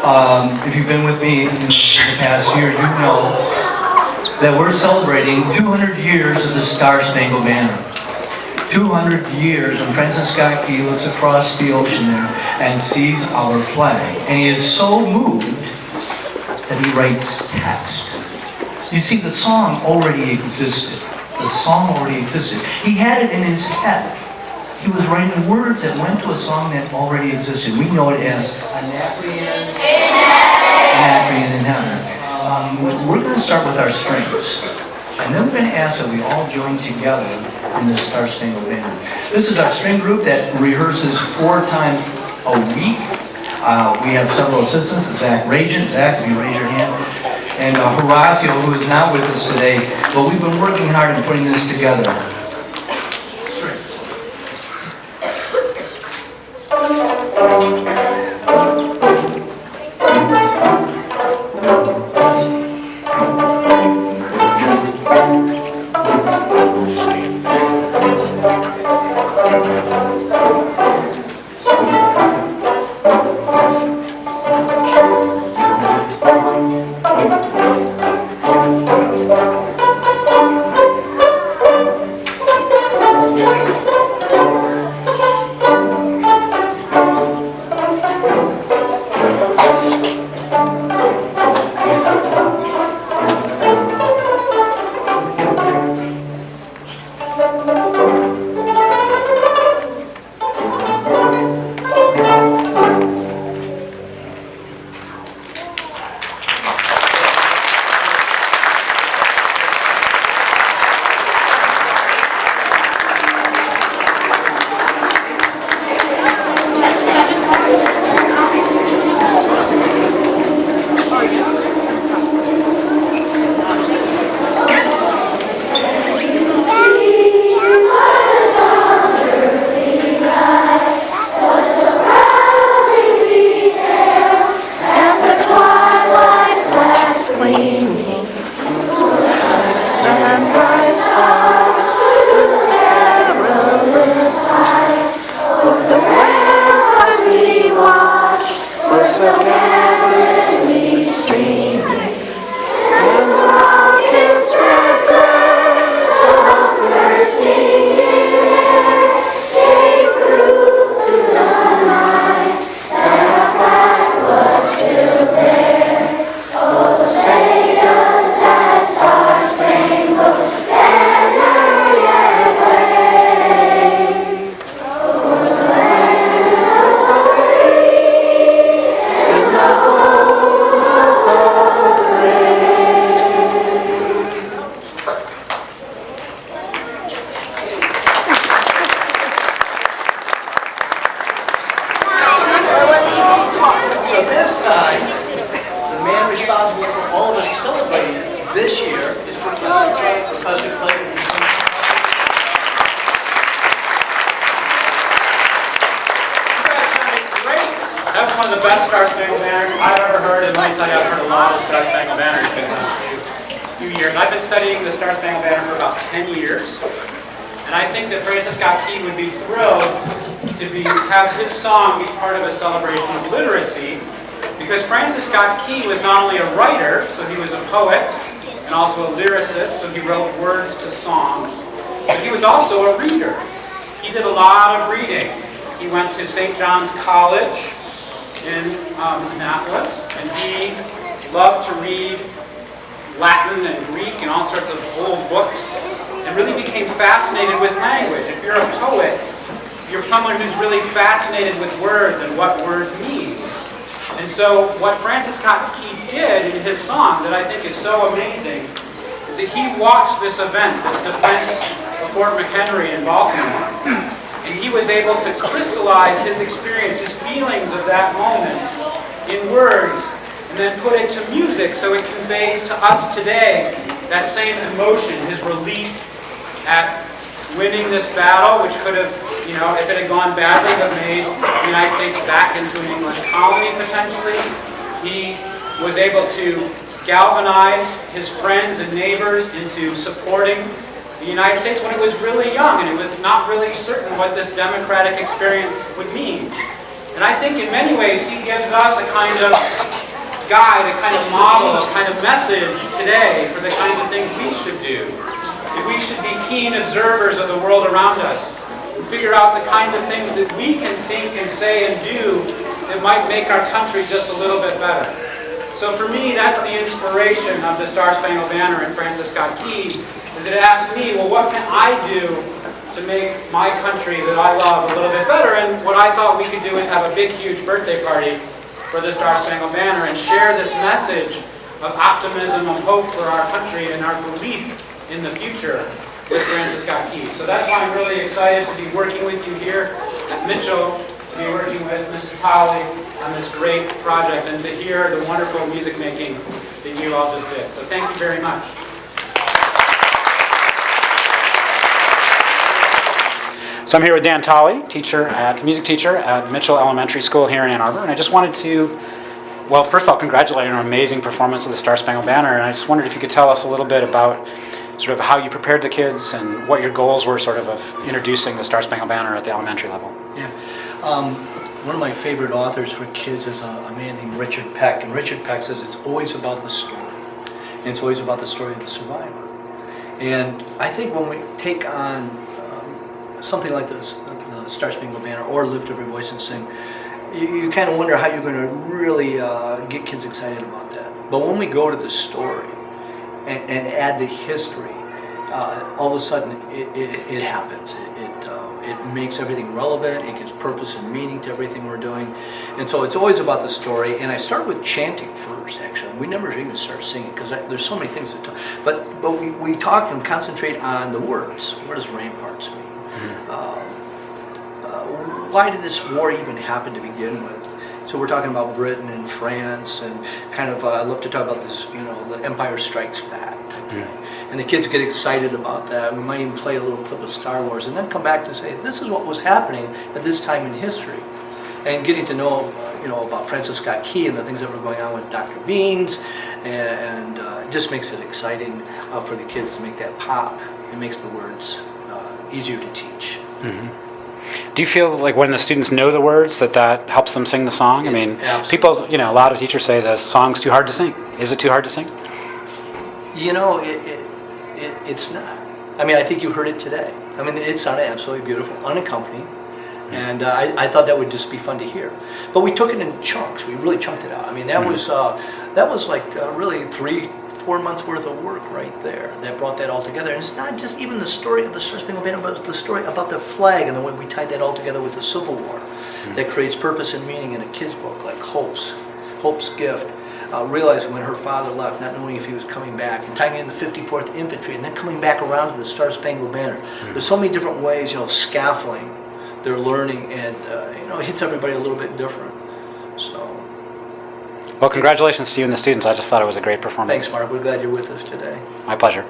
If you've been with me in the past year, you know that we're celebrating 200 years of the Star-Spangled Banner. 200 years when Francis Scott Key looks across the ocean there and sees our flag. And he is so moved that he writes text. You see, the song already existed. The song already existed. He had it in his head. He was writing words that went to a song that already existed. We know it as Anacreon in Heaven. We're going to start with our strings. And then we're going to ask that we all join together in the Star-Spangled Banner. This is our string group that rehearses 4 times a week. We have several assistants. Zach Ragent. Zach, if you raise your hand. And Horacio, who is not with us today. But we've been working hard in putting this together. That's one of the best Star-Spangled Banners I've ever heard, and let me tell you, I've heard a lot of Star-Spangled Banners in the last few years. I've been studying the Star-Spangled Banner for about 10 years, and I think that Francis Scott Key would be thrilled to have his song be part of a celebration of literacy, because Francis Scott Key was not only a writer, so he was a poet, and also a lyricist, so he wrote words to songs, but he was also a reader. He did a lot of reading. He went to St. John's College in Annapolis, and he loved to read Latin and Greek and all sorts of old books, and really became fascinated with language. If you're a poet, you're someone who's really fascinated with words and what words mean. And so what Francis Scott Key did in his song that I think is so amazing is that he watched this event, this defense of Fort McHenry in Baltimore, and he was able to crystallize his experience, his feelings of that moment in words, and then put it to music so it conveys to us today that same emotion, his relief at winning this battle, which could have, if it had gone badly, have made the United States back into an English colony potentially. He was able to galvanize his friends and neighbors into supporting the United States when it was really young and it was not really certain what this democratic experience would mean. And I think in many ways he gives us a kind of guide, a kind of model, a kind of message today for the kinds of things we should do. That we should be keen observers of the world around us, and figure out the kinds of things that we can think and say and do that might make our country just a little bit better. So for me, that's the inspiration of the Star-Spangled Banner and Francis Scott Key, is it asks me, well, what can I do to make my country that I love a little bit better? And what I thought we could do is have a big, huge birthday party for the Star-Spangled Banner and share this message of optimism and hope for our country and our belief in the future with Francis Scott Key. So that's why I'm really excited to be working with you here at Mitchell, to be working with Mr. Tolly on this great project, and to hear the wonderful music making that you all just did. So thank you very much. So I'm here with Dan Tolly, music teacher at Mitchell Elementary School here in Ann Arbor, and I just wanted to, well, first of all, congratulate you on an amazing performance of the Star-Spangled Banner, and I just wondered if you could tell us a little bit about sort of how you prepared the kids and what your goals were sort of introducing the Star-Spangled Banner at the elementary level. Yeah. One of my favorite authors for kids is a man named Richard Peck, and Richard Peck says it's always about the story, and it's always about the story of the survivor. And I think when we take on something like this, the Star-Spangled Banner, or Lift Every Voice and Sing, you kind of wonder how you're going to really get kids excited about that. But when we go to the story and add the history, all of a sudden it happens. It makes everything relevant. It gives purpose and meaning to everything we're doing. And so it's always about the story. And I start with chanting first, actually. We never even start singing because there's so many things to talk. But we talk and concentrate on the words. What does ramparts mean? Why did this war even happen to begin with? So we're talking about Britain and France, and kind of I love to talk about this, the Empire Strikes Back type thing. And the kids get excited about that. We might even play a little clip of Star Wars, and then come back and say, this is what was happening at this time in history. And getting to know, about Francis Scott Key and the things that were going on with Dr. Beans, and it just makes it exciting for the kids to make that pop. It makes the words easier to teach. Mm-hmm. Do you feel like when the students know the words that helps them sing the song? I mean, people, a lot of teachers say the song's too hard to sing. Is it too hard to sing? It's not. I mean, I think you heard it today. I mean, it sounded absolutely beautiful, unaccompanied. And I thought that would just be fun to hear. But we took it in chunks. We really chunked it out. I mean, that was like really 3-4 months worth of work right there that brought that all together. And it's not just even the story of the Star-Spangled Banner, but it's the story about the flag and the way we tied that all together with the Civil War that creates purpose and meaning in a kid's book like Hope's Gift. Realizing when her father left, not knowing if he was coming back, and tying in the 54th Infantry, and then coming back around to the Star-Spangled Banner. There's so many different ways, scaffolding their learning, and it hits everybody a little bit different. So. Well, congratulations to you and the students. I just thought it was a great performance. Thanks, Mark. We're glad you're with us today. My pleasure.